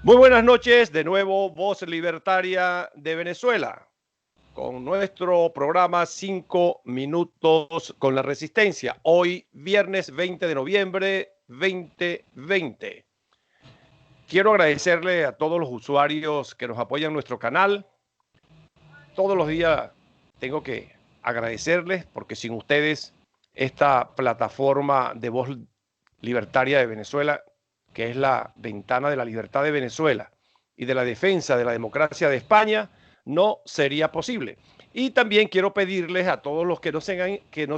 Muy buenas noches, de nuevo Voz Libertaria de Venezuela, con nuestro programa 5 minutos con la resistencia. Hoy, viernes 20 de noviembre 2020. Quiero agradecerle a todos los usuarios que nos apoyan en nuestro canal. Todos los días tengo que agradecerles porque sin ustedes esta plataforma de Voz Libertaria de Venezuela, que es la ventana de la libertad de Venezuela y de la defensa de la democracia de España, no sería posible. Y también quiero pedirles a todos los que no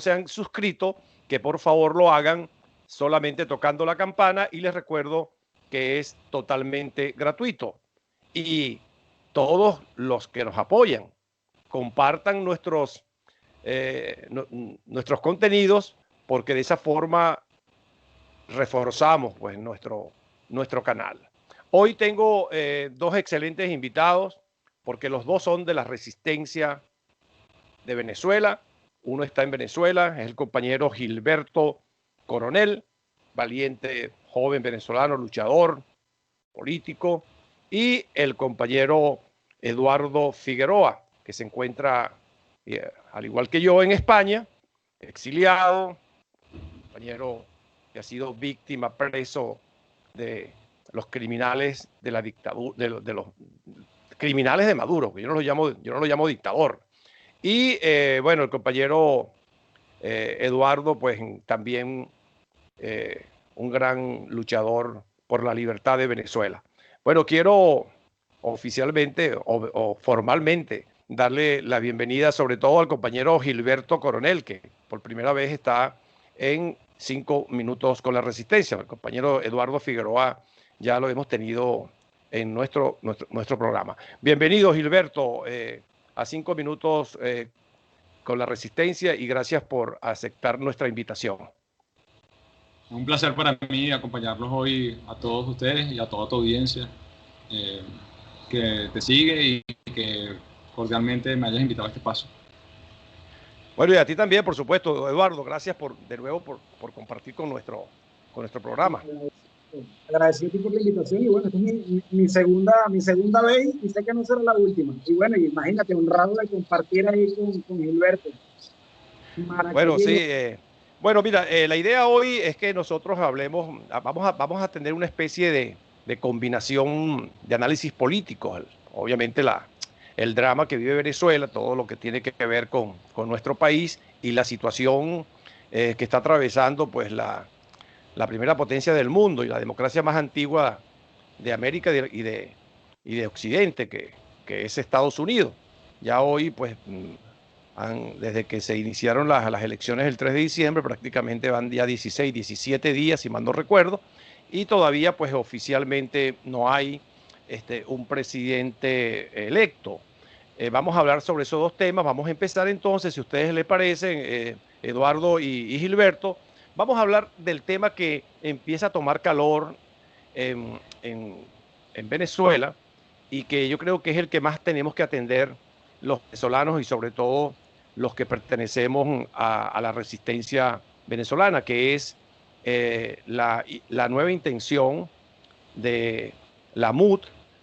se han suscrito que por favor lo hagan solamente tocando la campana, y les recuerdo que es totalmente gratuito. Y todos los que nos apoyan compartan nuestros contenidos, porque de esa forma reforzamos pues nuestro canal. Hoy tengo dos excelentes invitados, porque los dos son de la resistencia de Venezuela. Uno está en Venezuela, es el compañero Gilberto Coronel, valiente joven venezolano, luchador político, y el compañero Eduardo Figueroa, que se encuentra, al igual que yo, en España, exiliado, compañero que ha sido víctima, preso de los criminales de la dictadura, de los criminales de Maduro, que yo no lo llamo dictador. Y bueno, el compañero Eduardo, pues también un gran luchador por la libertad de Venezuela. Bueno, quiero oficialmente o formalmente darle la bienvenida sobre todo al compañero Gilberto Coronel, que por primera vez está en 5 minutos con la resistencia. El compañero Eduardo Figueroa ya lo hemos tenido en nuestro programa. Bienvenido, Gilberto, a 5 minutos con la resistencia, y gracias por aceptar nuestra invitación. Un placer para mí acompañarlos hoy a todos ustedes y a toda tu audiencia eh, que te sigue y que cordialmente me hayas invitado a este paso. Bueno, y a ti también, por supuesto, Eduardo, gracias de nuevo por compartir con nuestro programa. Agradecido por la invitación y bueno, esta es mi segunda vez y sé que no será la última. Y bueno, imagínate, honrado de compartir ahí con Gilberto. Bueno, sí. Bueno, mira, la idea hoy es que nosotros hablemos, vamos a tener una especie de combinación de análisis político. Obviamente el drama que vive Venezuela, todo lo que tiene que ver con nuestro país y la situación que está atravesando pues la primera potencia del mundo y la democracia más antigua de América y de Occidente, que es Estados Unidos. Ya hoy, pues, desde que se iniciaron las elecciones el 3 de diciembre, prácticamente van ya 16, 17 días, si mal no recuerdo, y todavía, pues, oficialmente no hay un presidente electo. Vamos a hablar sobre esos dos temas. Vamos a empezar entonces, si a ustedes les parecen, Eduardo y Gilberto, vamos a hablar del tema que empieza a tomar calor en, en, en Venezuela, y que yo creo que es el que más tenemos que atender los venezolanos y sobre todo los que pertenecemos a la resistencia venezolana, que es la nueva intención de la MUD,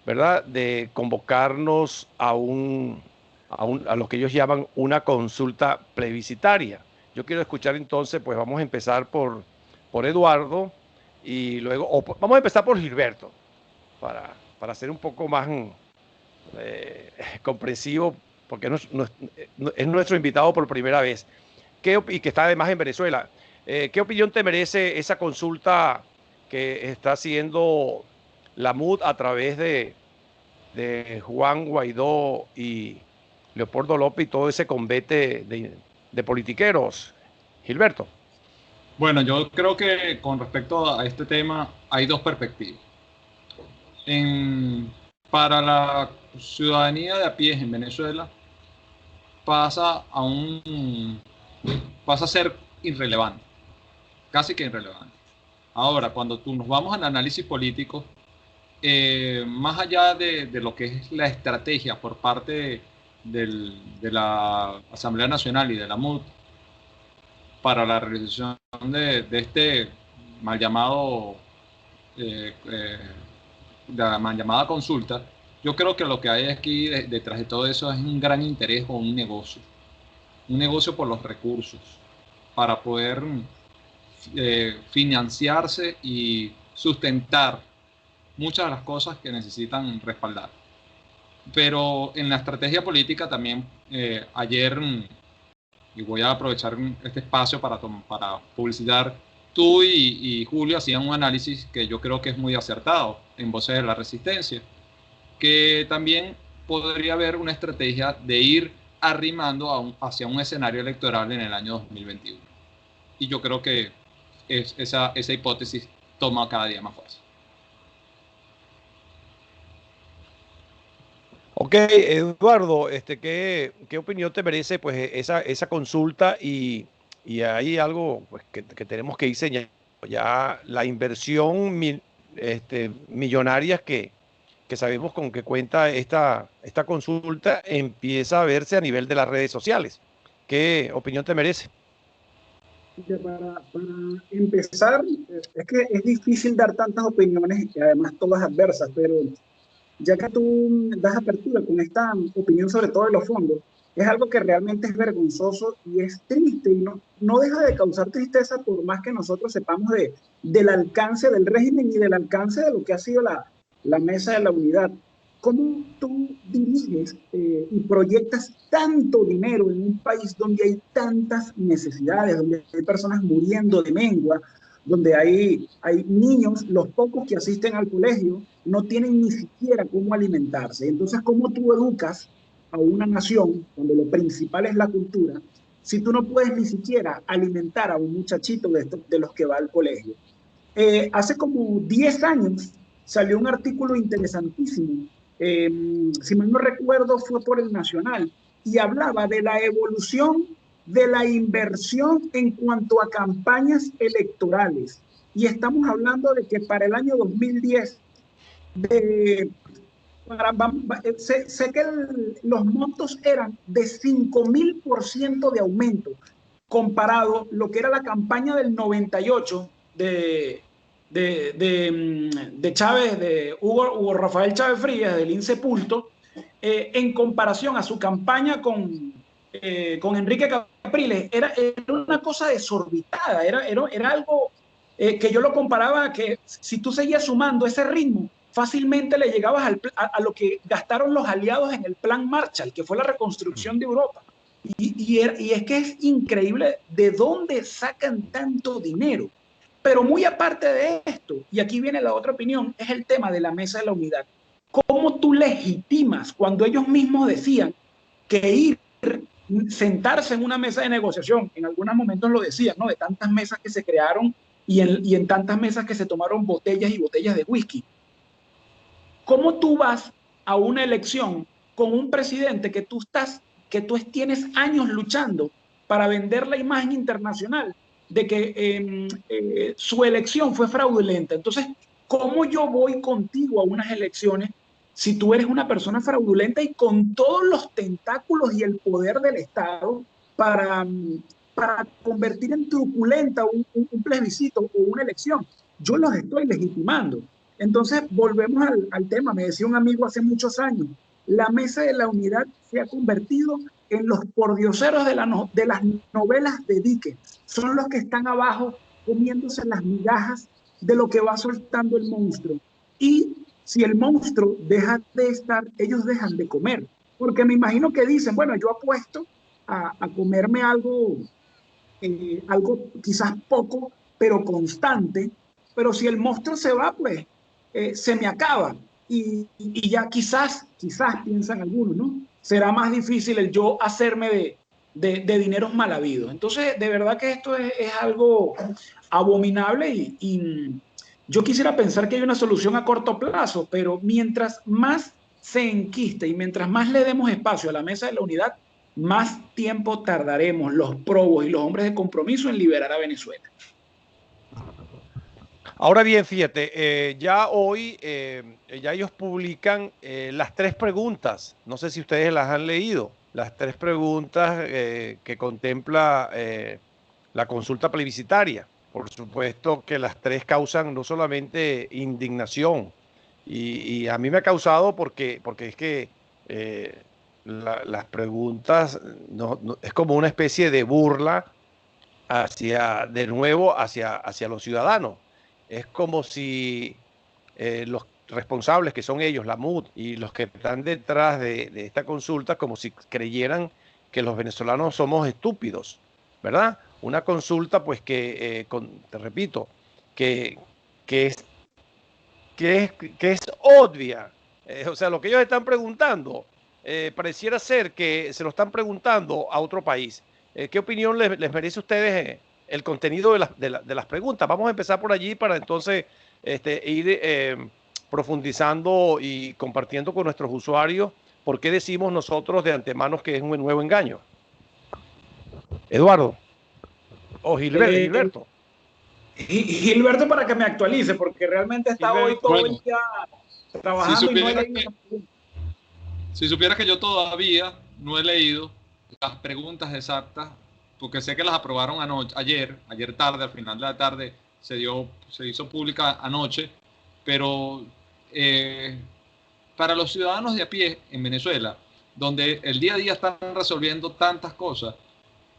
¿verdad?, de convocarnos a lo que ellos llaman una consulta plebiscitaria. Yo quiero escuchar entonces, pues vamos a empezar por Eduardo, y luego, vamos a empezar por Gilberto, para ser un poco más comprensivo, porque es nuestro invitado por primera vez, y que está además en Venezuela. ¿Qué opinión te merece esa consulta que está haciendo la MUD a través de Juan Guaidó y Leopoldo López y todo ese convete de politiqueros, Gilberto? Bueno, yo creo que con respecto a este tema hay dos perspectivas. Para la ciudadanía de a pie en Venezuela pasa a ser irrelevante, casi que irrelevante. Ahora, cuando nos vamos al análisis político, más allá de lo que es la estrategia por parte de la Asamblea Nacional y de la MUD para la realización de este mal llamado la mal llamada consulta, yo creo que lo que hay aquí detrás de todo eso es un gran interés o un negocio por los recursos, para poder financiarse y sustentar muchas de las cosas que necesitan respaldar. Pero en la estrategia política también, ayer, y voy a aprovechar este espacio para publicitar, tú y Julio hacían un análisis que yo creo que es muy acertado en Voces de la Resistencia, que también podría haber una estrategia de ir arrimando hacia un escenario electoral en el año 2021. Y yo creo que esa hipótesis toma cada día más fuerza. Ok, Eduardo, ¿qué opinión te merece pues esa consulta? Y hay algo pues, que tenemos que ir señalando. Ya la inversión millonaria que sabemos con que cuenta esta consulta empieza a verse a nivel de las redes sociales. ¿Qué opinión te merece? Para empezar, es que es difícil dar tantas opiniones y además todas adversas, pero ya que tú das apertura con esta opinión sobre todo de los fondos, es algo que realmente es vergonzoso y es triste y no deja de causar tristeza por más que nosotros sepamos del alcance del régimen y del alcance de lo que ha sido la mesa de la unidad. ¿Cómo tú diriges y proyectas tanto dinero en un país donde hay tantas necesidades, donde hay personas muriendo de mengua, donde hay niños, los pocos que asisten al colegio, no tienen ni siquiera cómo alimentarse? Entonces, ¿cómo tú educas a una nación donde lo principal es la cultura si tú no puedes ni siquiera alimentar a un muchachito de los que va al colegio? Hace como 10 años salió un artículo interesantísimo, si mal no recuerdo fue por el Nacional, y hablaba de la evolución de la inversión en cuanto a campañas electorales. Y estamos hablando de que para el año 2010, sé que los montos eran de 5.000% de aumento comparado lo que era la campaña del 98 de Chávez, de Hugo Rafael Chávez Frías, del Insepulto, en comparación a su campaña con Enrique Capriles. Era una cosa desorbitada, era algo que yo lo comparaba que si tú seguías sumando ese ritmo, fácilmente le llegabas a lo que gastaron los aliados en el Plan Marshall, que fue la reconstrucción de Europa. Y es que es increíble de dónde sacan tanto dinero. Pero muy aparte de esto, y aquí viene la otra opinión, es el tema de la mesa de la unidad. ¿Cómo tú legitimas cuando ellos mismos decían que sentarse en una mesa de negociación, en algunos momentos lo decían, ¿no? De tantas mesas que se crearon y en tantas mesas que se tomaron botellas y botellas de whisky? ¿Cómo tú vas a una elección con un presidente que tú tienes años luchando para vender la imagen internacional de que su elección fue fraudulenta? Entonces, ¿cómo yo voy contigo a unas elecciones si tú eres una persona fraudulenta y con todos los tentáculos y el poder del Estado para convertir en truculenta un plebiscito o una elección? Yo los estoy legitimando. Entonces, volvemos al tema. Me decía un amigo hace muchos años, la mesa de la unidad se ha convertido en los pordioseros de las novelas de Dickens. Son los que están abajo comiéndose las migajas de lo que va soltando el monstruo. Y si el monstruo deja de estar, ellos dejan de comer. Porque me imagino que dicen, bueno, yo apuesto a comerme algo quizás poco, pero constante. Pero si el monstruo se va, pues se me acaba. Y ya quizás piensan algunos, ¿no? Será más difícil el yo hacerme de dineros mal habidos. Entonces, de verdad que esto es algo abominable y yo quisiera pensar que hay una solución a corto plazo, pero mientras más se enquiste y mientras más le demos espacio a la mesa de la unidad, más tiempo tardaremos los probos y los hombres de compromiso en liberar a Venezuela. Ahora bien, fíjate, ya hoy ya ellos publican las 3 preguntas. No sé si ustedes las han leído. Las 3 preguntas que contempla la consulta plebiscitaria. Por supuesto que las 3 causan no solamente indignación Y a mí me ha causado porque es que las preguntas es como una especie de burla de nuevo, hacia los ciudadanos. Es como si los responsables, que son ellos, la MUD, y los que están detrás de esta consulta, como si creyeran que los venezolanos somos estúpidos, ¿verdad? Una consulta, pues te repito, que, que es, que es obvia. O sea, lo que ellos están preguntando, pareciera ser que se lo están preguntando a otro país. ¿Qué opinión les merece a ustedes el contenido de las preguntas? Vamos a empezar por allí para entonces ir profundizando y compartiendo con nuestros usuarios por qué decimos nosotros de antemano que es un nuevo engaño. Eduardo o Gilberto. Gilberto, para que me actualice, porque realmente está hoy todo el día trabajando y no he leído. Si supieras que yo todavía no he leído las preguntas exactas, porque sé que las aprobaron ayer tarde, al final de la tarde se hizo pública anoche, pero para los ciudadanos de a pie en Venezuela, donde el día a día están resolviendo tantas cosas,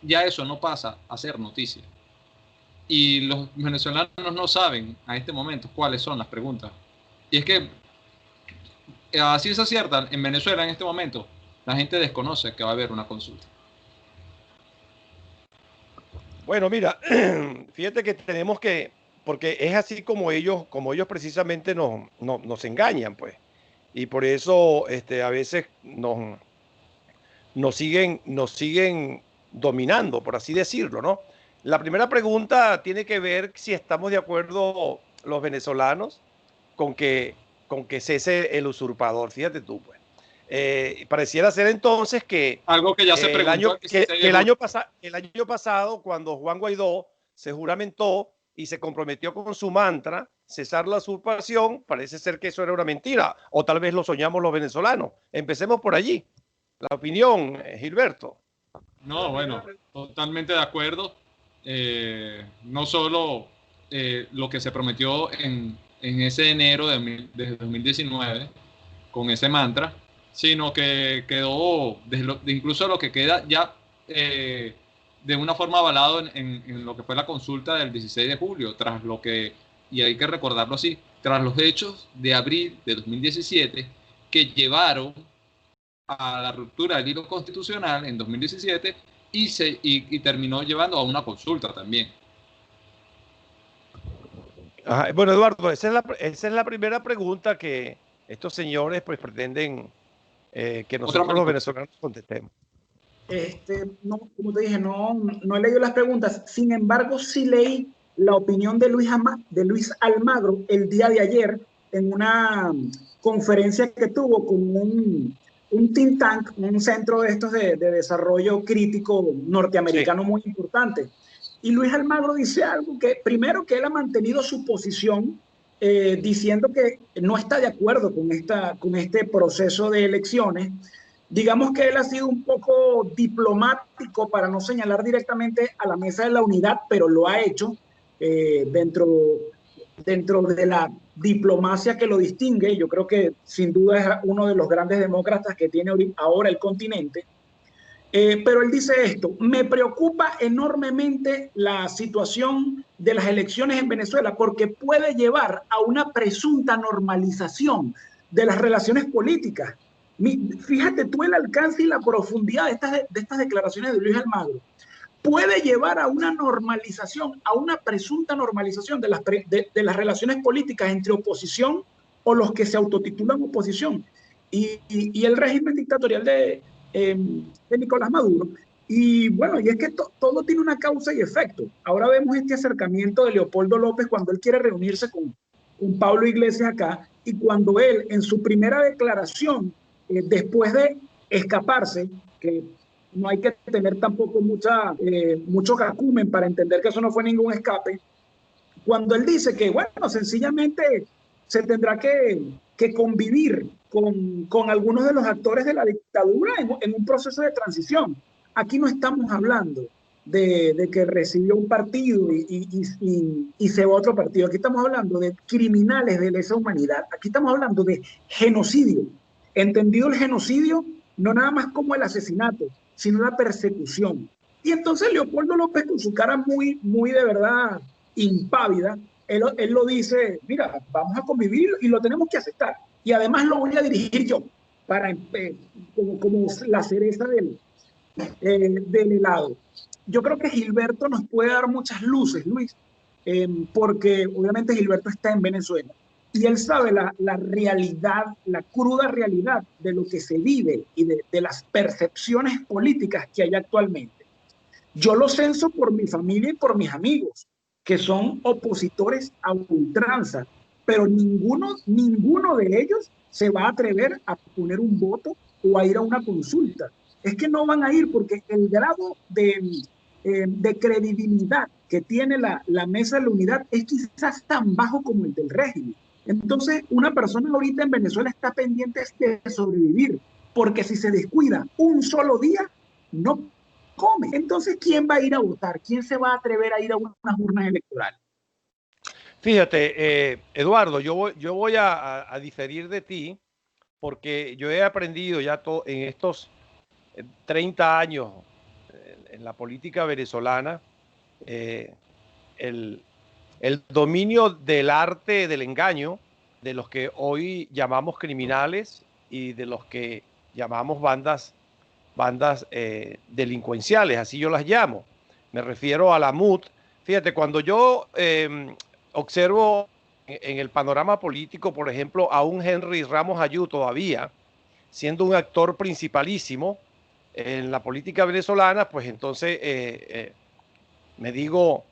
ya eso no pasa a ser noticia. Y los venezolanos no saben a este momento cuáles son las preguntas. Y es que, así es cierta, en Venezuela en este momento, la gente desconoce que va a haber una consulta. Bueno, mira, fíjate que tenemos que, porque es así como ellos precisamente nos engañan, pues. Y por eso a veces nos siguen dominando, por así decirlo, ¿no? La primera pregunta tiene que ver si estamos de acuerdo los venezolanos con que cese el usurpador. Fíjate tú, pues. Pareciera ser entonces que algo que ya se preguntó el año pasado, cuando Juan Guaidó se juramentó y se comprometió con su mantra cesar la usurpación, parece ser que eso era una mentira, o tal vez lo soñamos los venezolanos. Empecemos por allí. La opinión, Gilberto. No, bueno, totalmente de acuerdo. No solo lo que se prometió en ese enero de 2019 con ese mantra, sino que quedó, incluso lo que queda ya de una forma avalado en lo que fue la consulta del 16 de julio, tras lo que, y hay que recordarlo así, tras los hechos de abril de 2017 que llevaron a la ruptura del hilo constitucional en 2017 y terminó llevando a una consulta también. Ajá, bueno, Eduardo, esa es la primera pregunta que estos señores pues pretenden que nosotros los venezolanos contestemos. No, como te dije, no he leído las preguntas. Sin embargo, sí leí la opinión de Luis Almagro el día de ayer en una conferencia que tuvo con un think tank, un centro de estos de desarrollo crítico norteamericano, sí, muy importante. Y Luis Almagro dice algo que, primero, que él ha mantenido su posición diciendo que no está de acuerdo con este proceso de elecciones. Digamos que él ha sido un poco diplomático para no señalar directamente a la Mesa de la Unidad, pero lo ha hecho dentro de la diplomacia que lo distingue. Yo creo que sin duda es uno de los grandes demócratas que tiene ahora el continente. Pero él dice esto: me preocupa enormemente la situación de las elecciones en Venezuela porque puede llevar a una presunta normalización de las relaciones políticas. Fíjate tú el alcance y la profundidad de estas declaraciones de Luis Almagro. Puede llevar a una normalización, a una presunta normalización de las relaciones políticas entre oposición o los que se autotitulan oposición y el régimen dictatorial de Nicolás Maduro. Y bueno, y es que todo tiene una causa y efecto. Ahora vemos este acercamiento de Leopoldo López cuando él quiere reunirse con Pablo Iglesias acá, y cuando él en su primera declaración, después de escaparse, que no hay que tener tampoco mucho cacumen para entender que eso no fue ningún escape, cuando él dice que, bueno, sencillamente se tendrá que convivir con algunos de los actores de la dictadura en un proceso de transición. Aquí no estamos hablando de que recibió un partido y se va a otro partido. Aquí estamos hablando de criminales de lesa humanidad. Aquí estamos hablando de genocidio. Entendido el genocidio, no nada más como el asesinato, sino la persecución. Y entonces Leopoldo López, con su cara muy, muy de verdad impávida, él lo dice, mira, vamos a convivir y lo tenemos que aceptar. Y además lo voy a dirigir yo, para, como la cereza del helado. Yo creo que Gilberto nos puede dar muchas luces, Luis, porque obviamente Gilberto está en Venezuela y él sabe la realidad, la cruda realidad de lo que se vive y de las percepciones políticas que hay actualmente. Yo lo censo por mi familia y por mis amigos, que son opositores a ultranza, pero ninguno de ellos se va a atrever a poner un voto o a ir a una consulta. Es que no van a ir porque el grado de credibilidad que tiene la mesa de la unidad es quizás tan bajo como el del régimen. Entonces, una persona ahorita en Venezuela está pendiente de sobrevivir, porque si se descuida un solo día, no come. Entonces, ¿quién va a ir a votar? ¿Quién se va a atrever a ir a unas urnas electorales? Fíjate, Eduardo, yo voy a diferir de ti porque yo he aprendido ya en estos 30 años en la política venezolana el, el dominio del arte del engaño de los que hoy llamamos criminales y de los que llamamos bandas delincuenciales, así yo las llamo. Me refiero a la MUT. Fíjate, cuando yo observo en el panorama político, por ejemplo, a un Henry Ramos Ayú todavía, siendo un actor principalísimo en la política venezolana, pues entonces me digo,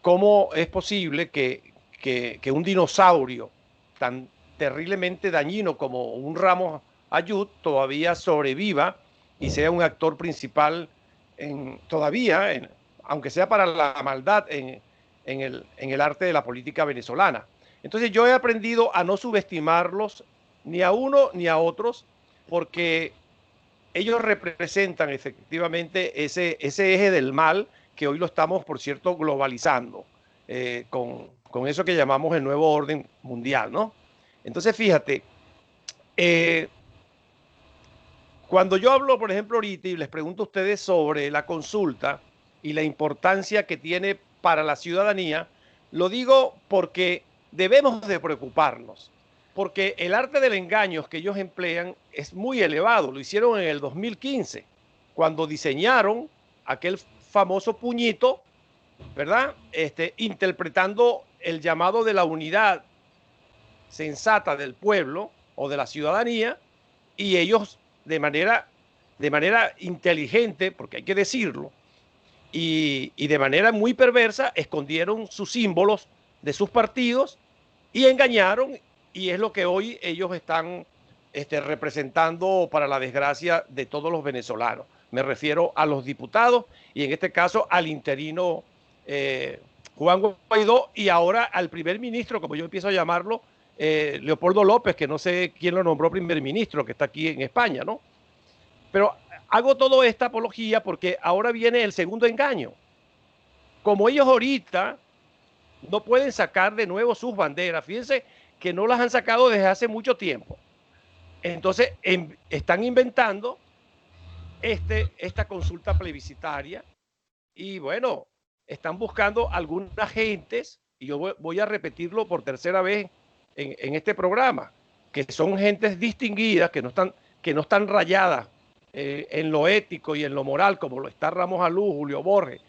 ¿cómo es posible que un dinosaurio tan terriblemente dañino como un Ramos Ayud todavía sobreviva y sea un actor principal todavía, aunque sea para la maldad, en el arte de la política venezolana? Entonces yo he aprendido a no subestimarlos ni a uno ni a otros, porque ellos representan efectivamente ese eje del mal que hoy lo estamos, por cierto, globalizando con eso que llamamos el nuevo orden mundial, ¿no? Entonces, fíjate, cuando yo hablo, por ejemplo, ahorita y les pregunto a ustedes sobre la consulta y la importancia que tiene para la ciudadanía, lo digo porque debemos de preocuparnos, porque el arte del engaño que ellos emplean es muy elevado. Lo hicieron en el 2015, cuando diseñaron aquel famoso puñito, ¿verdad? Interpretando el llamado de la unidad sensata del pueblo o de la ciudadanía, y ellos de manera inteligente, porque hay que decirlo, y de manera muy perversa, escondieron sus símbolos de sus partidos y engañaron, y es lo que hoy ellos están representando para la desgracia de todos los venezolanos. Me refiero a los diputados y en este caso al interino Juan Guaidó, y ahora al primer ministro, como yo empiezo a llamarlo, Leopoldo López, que no sé quién lo nombró primer ministro, que está aquí en España, ¿no? Pero hago toda esta apología porque ahora viene el segundo engaño. Como ellos ahorita no pueden sacar de nuevo sus banderas, fíjense que no las han sacado desde hace mucho tiempo. Entonces están inventando esta consulta plebiscitaria y bueno, están buscando algunas gentes, y yo voy a repetirlo por tercera vez en este programa, que son gentes distinguidas, que no están rayadas en lo ético y en lo moral, como lo está Ramos Alú, Julio Borges,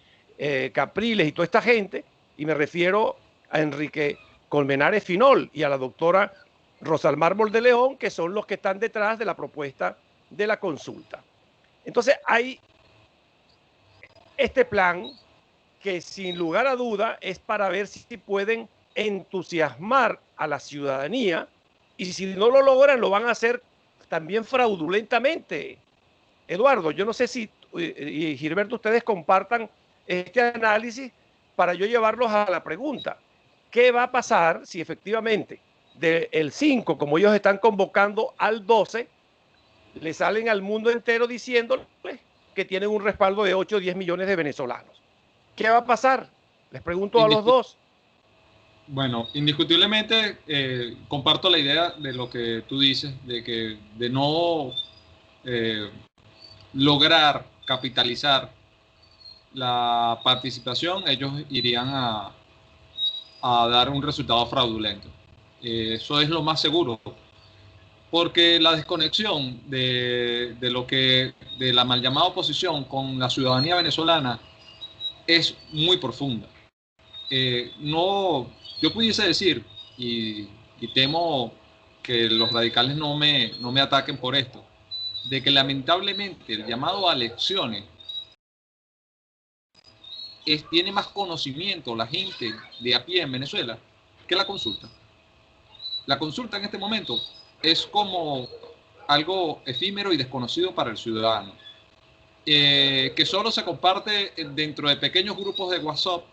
Capriles y toda esta gente, y me refiero a Enrique Colmenares Finol y a la doctora Rosalmar de León, que son los que están detrás de la propuesta de la consulta. Entonces hay este plan que sin lugar a duda es para ver si pueden entusiasmar a la ciudadanía, y si no lo logran lo van a hacer también fraudulentamente. Eduardo, yo no sé si y Gilberto, ustedes compartan este análisis para yo llevarlos a la pregunta. ¿Qué va a pasar si efectivamente del 5, como ellos están convocando, al 12, le salen al mundo entero diciéndole que tienen un respaldo de 8 o 10 millones de venezolanos? ¿Qué va a pasar? Les pregunto a los dos. Bueno, indiscutiblemente comparto la idea de lo que tú dices, de no lograr capitalizar la participación, ellos irían a dar un resultado fraudulento. Eso es lo más seguro, porque la desconexión de la mal llamada oposición con la ciudadanía venezolana es muy profunda. Yo pudiese decir, y temo que los radicales no me ataquen por esto, de que lamentablemente el llamado a elecciones tiene más conocimiento la gente de a pie en Venezuela que la consulta. La consulta en este momento es como algo efímero y desconocido para el ciudadano, que solo se comparte dentro de pequeños grupos de WhatsApp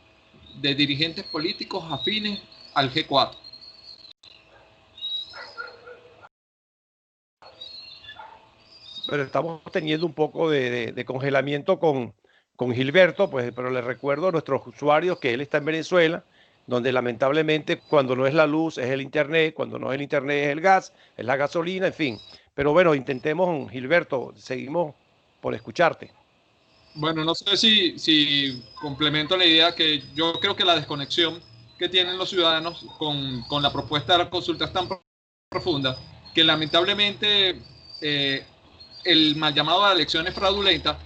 de dirigentes políticos afines al G4. Pero estamos teniendo un poco de congelamiento con Gilberto, pues, pero les recuerdo a nuestros usuarios que él está en Venezuela, donde lamentablemente cuando no es la luz es el internet, cuando no es el internet es el gas, es la gasolina, en fin. Pero bueno, intentemos, Gilberto, seguimos por escucharte. Bueno, no sé si complemento la idea, que yo creo que la desconexión que tienen los ciudadanos con la propuesta de la consulta es tan profunda que lamentablemente el mal llamado a elecciones fraudulentas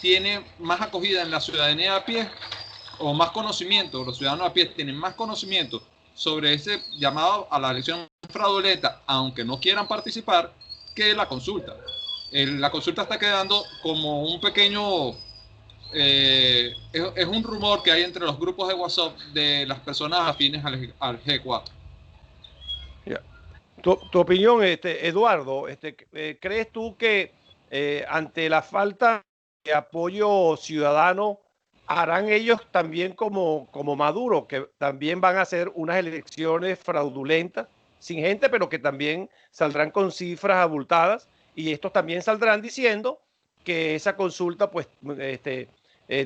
tiene más acogida en la ciudadanía a pie, o más conocimiento, los ciudadanos a pie tienen más conocimiento sobre ese llamado a la elección fraudulenta, aunque no quieran participar, que la consulta. La consulta está quedando como un pequeño... es un rumor que hay entre los grupos de WhatsApp de las personas afines al G4. Yeah. Tu opinión, Eduardo, ¿crees tú que ante la falta de apoyo ciudadano harán ellos también como Maduro, que también van a hacer unas elecciones fraudulentas, sin gente, pero que también saldrán con cifras abultadas, y estos también saldrán diciendo que esa consulta pues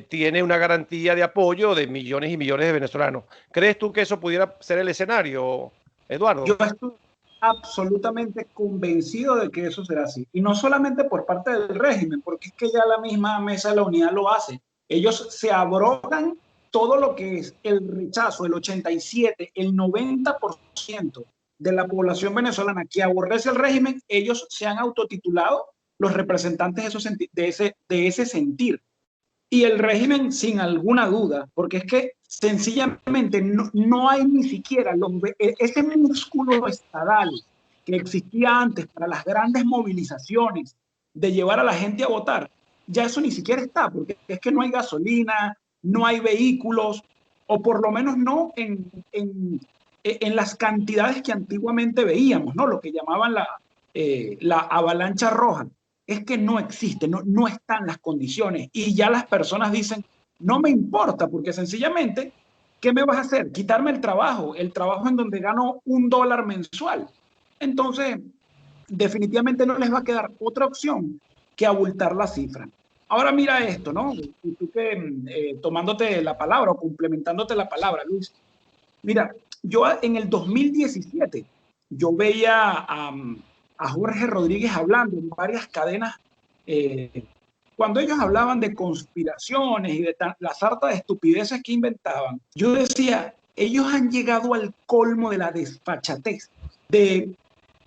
tiene una garantía de apoyo de millones y millones de venezolanos? ¿Crees tú que eso pudiera ser el escenario, Eduardo? Yo estoy absolutamente convencido de que eso será así. Y no solamente por parte del régimen, porque es que ya la misma Mesa de la Unidad lo hace. Ellos se abrogan todo lo que es el rechazo, el 87, el 90% de la población venezolana que aborrece el régimen, ellos se han autotitulado los representantes de ese sentir. Y el régimen, sin alguna duda, porque es que sencillamente no hay ni siquiera ese músculo estatal que existía antes para las grandes movilizaciones de llevar a la gente a votar, ya eso ni siquiera está, porque es que no hay gasolina, no hay vehículos, o por lo menos no en las cantidades que antiguamente veíamos, ¿no? Lo que llamaban la avalancha roja. Es que no existe, no están las condiciones, y ya las personas dicen, no me importa, porque sencillamente, ¿qué me vas a hacer? Quitarme el trabajo en donde gano $1 mensual. Entonces, definitivamente no les va a quedar otra opción que abultar la cifra. Ahora mira esto, ¿no? Y tú que tomándote la palabra o complementándote la palabra, Luis. Mira, yo en el 2017, yo veía a Jorge Rodríguez hablando en varias cadenas, cuando ellos hablaban de conspiraciones y de la sarta de estupideces que inventaban, yo decía, ellos han llegado al colmo de la desfachatez,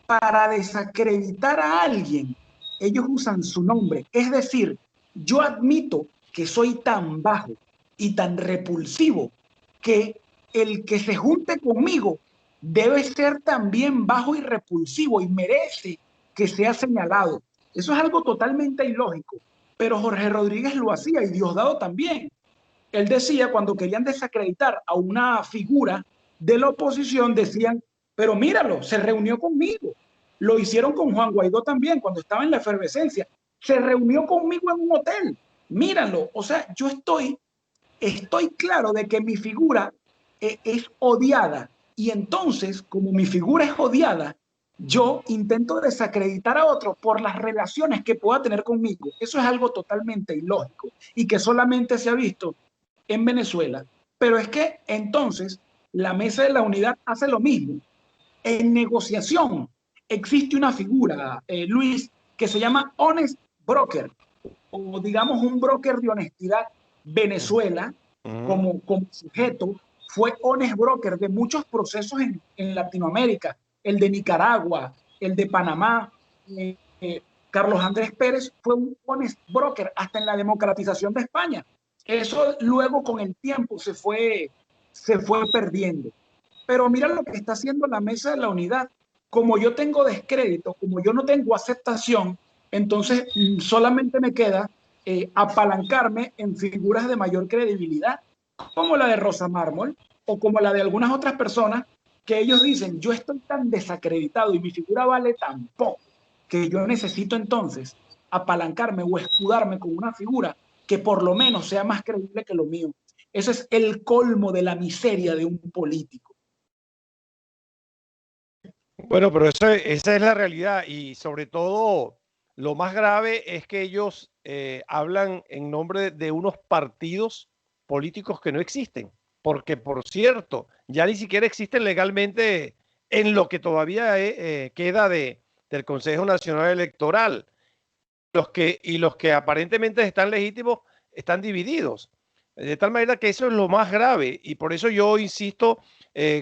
para desacreditar a alguien, ellos usan su nombre. Es decir, yo admito que soy tan bajo y tan repulsivo que el que se junte conmigo debe ser también bajo y repulsivo y merece que sea señalado. Eso es algo totalmente ilógico, pero Jorge Rodríguez lo hacía, y Diosdado también. Él decía, cuando querían desacreditar a una figura de la oposición, decían, pero míralo, se reunió conmigo. Lo hicieron con Juan Guaidó también, cuando estaba en la efervescencia. Se reunió conmigo en un hotel. Míralo. O sea, yo estoy claro de que mi figura es odiada, y entonces, como mi figura es odiada, yo intento desacreditar a otro por las relaciones que pueda tener conmigo. Eso es algo totalmente ilógico y que solamente se ha visto en Venezuela. Pero es que entonces la Mesa de la Unidad hace lo mismo. En negociación existe una figura, Luis, que se llama honest broker, o digamos un broker de honestidad. Venezuela, como sujeto, fue honest broker de muchos procesos en Latinoamérica, el de Nicaragua, el de Panamá. Carlos Andrés Pérez fue un honest broker hasta en la democratización de España. Eso luego con el tiempo se fue perdiendo. Pero mira lo que está haciendo la Mesa de la Unidad. Como yo tengo descrédito, como yo no tengo aceptación, entonces solamente me queda apalancarme en figuras de mayor credibilidad, como la de Rosa Mármol o como la de algunas otras personas que ellos dicen, yo estoy tan desacreditado y mi figura vale tan poco que yo necesito entonces apalancarme o escudarme con una figura que por lo menos sea más creíble que lo mío. Ese es el colmo de la miseria de un político. Bueno, pero esa es la realidad y sobre todo lo más grave es que ellos hablan en nombre de unos partidos políticos que no existen, porque por cierto, ya ni siquiera existen legalmente en lo que todavía queda del Consejo Nacional Electoral. Los que aparentemente están legítimos están divididos. De tal manera que eso es lo más grave y por eso yo insisto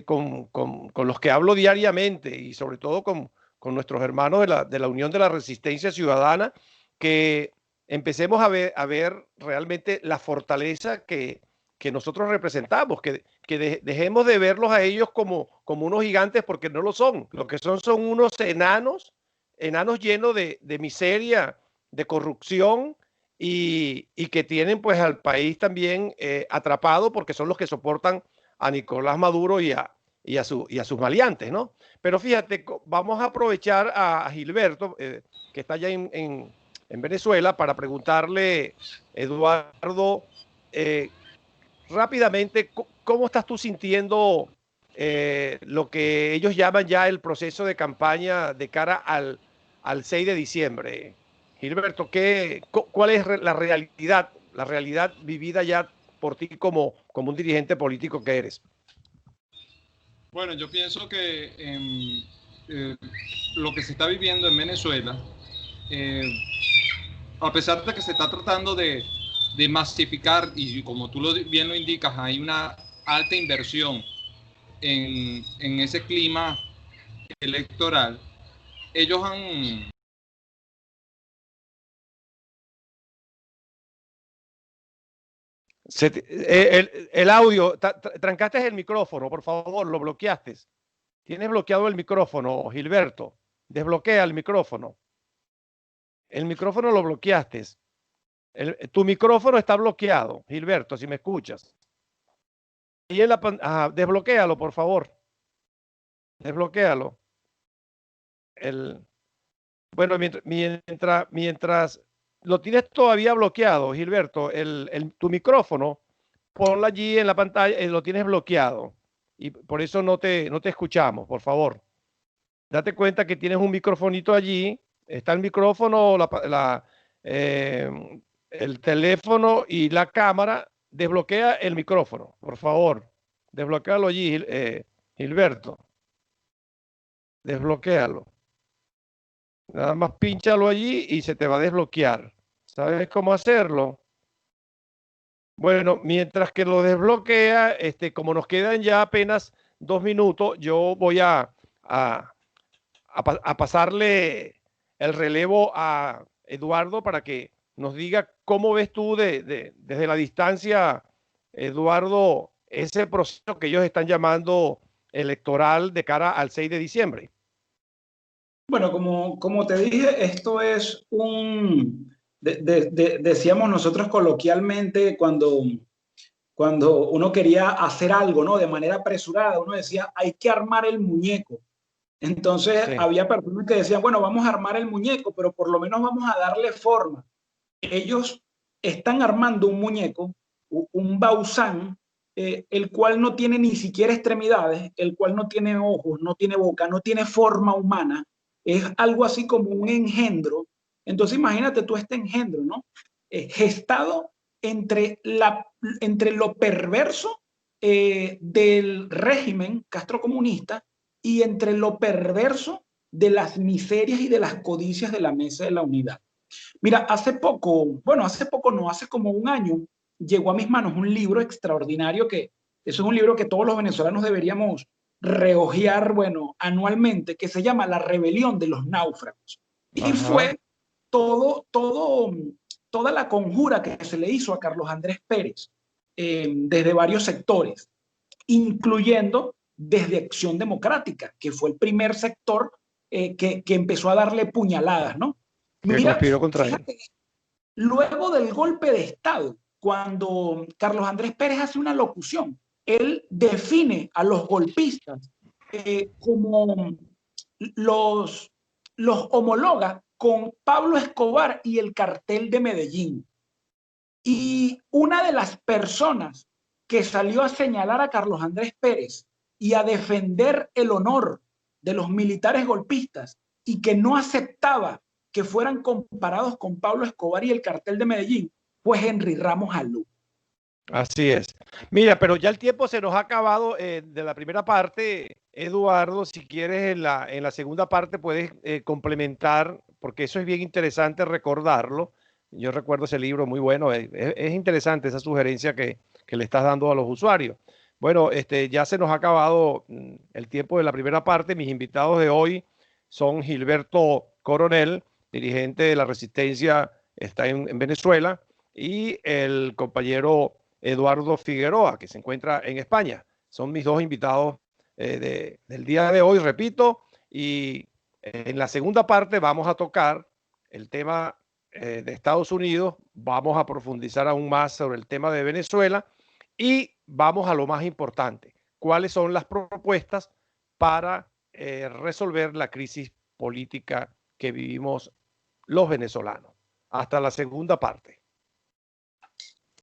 con los que hablo diariamente y sobre todo con nuestros hermanos de la Unión de la Resistencia Ciudadana, que empecemos a ver realmente la fortaleza que nosotros representamos, que dejemos de verlos a ellos como unos gigantes porque no lo son. Lo que son unos enanos llenos de miseria, de corrupción y que tienen pues al país también atrapado porque son los que soportan a Nicolás Maduro y a sus maleantes, ¿no? Pero fíjate, vamos a aprovechar a Gilberto, que está allá en Venezuela, para preguntarle, Eduardo, rápidamente, ¿cómo estás tú sintiendo lo que ellos llaman ya el proceso de campaña de cara al 6 de diciembre? Gilberto, ¿cuál es la realidad vivida ya por ti como un dirigente político que eres? Bueno, yo pienso que lo que se está viviendo en Venezuela, a pesar de que se está tratando de masificar, y como tú bien lo indicas, hay una alta inversión en ese clima electoral, ellos han... El audio, trancaste el micrófono, por favor, lo bloqueaste. Tienes bloqueado el micrófono, Gilberto. Desbloquea el micrófono. El micrófono lo bloqueaste. Tu micrófono está bloqueado, Gilberto, si me escuchas. Y desbloquéalo, por favor. Desbloquéalo. Bueno, mientras lo tienes todavía bloqueado, Gilberto, tu micrófono, ponlo allí en la pantalla, lo tienes bloqueado. Y por eso no te escuchamos, por favor. Date cuenta que tienes un microfonito allí. Está el micrófono, el teléfono y la cámara. Desbloquea el micrófono, por favor. Desbloquéalo allí, Gilberto. Desbloquéalo. Nada más pínchalo allí y se te va a desbloquear. ¿Sabes cómo hacerlo? Bueno, mientras que lo desbloquea, como nos quedan ya apenas 2 minutos, yo voy a pasarle el relevo a Eduardo para que nos diga cómo ves tú desde la distancia, Eduardo, ese proceso que ellos están llamando electoral de cara al 6 de diciembre. Bueno, como te dije, esto es decíamos nosotros coloquialmente cuando uno quería hacer algo, ¿no? De manera apresurada, uno decía, hay que armar el muñeco. Entonces sí, había personas que decían, bueno, vamos a armar el muñeco, pero por lo menos vamos a darle forma. Ellos están armando un muñeco, un Bausán, el cual no tiene ni siquiera extremidades, el cual no tiene ojos, no tiene boca, no tiene forma humana. Es algo así como un engendro. Entonces imagínate tú este engendro, ¿no? Gestado entre lo perverso del régimen castrocomunista y entre lo perverso de las miserias y de las codicias de la Mesa de la Unidad. Mira, hace como un año, llegó a mis manos un libro extraordinario eso es un libro que todos los venezolanos deberíamos rehojear, anualmente, que se llama La Rebelión de los Náufragos. Y fue toda la conjura que se le hizo a Carlos Andrés Pérez desde varios sectores, incluyendo desde Acción Democrática, que fue el primer sector que empezó a darle puñaladas, ¿no? Mira, fíjate, luego del golpe de Estado, cuando Carlos Andrés Pérez hace una locución, él define a los golpistas como los homologa con Pablo Escobar y el cartel de Medellín. Y una de las personas que salió a señalar a Carlos Andrés Pérez y a defender el honor de los militares golpistas y que no aceptaba que fueran comparados con Pablo Escobar y el cartel de Medellín, fue Henry Ramos Alú. Así es. Mira, pero ya el tiempo se nos ha acabado de la primera parte. Eduardo, si quieres en la segunda parte puedes complementar, porque eso es bien interesante recordarlo. Yo recuerdo ese libro muy bueno. Es interesante esa sugerencia que le estás dando a los usuarios. Bueno, ya se nos ha acabado el tiempo de la primera parte. Mis invitados de hoy son Gilberto Coronel, dirigente de la Resistencia, está en Venezuela, y el compañero Eduardo Figueroa, que se encuentra en España. Son mis dos invitados del día de hoy, repito, y en la segunda parte vamos a tocar el tema de Estados Unidos, vamos a profundizar aún más sobre el tema de Venezuela y vamos a lo más importante, cuáles son las propuestas para resolver la crisis política que vivimos los venezolanos. Hasta la segunda parte.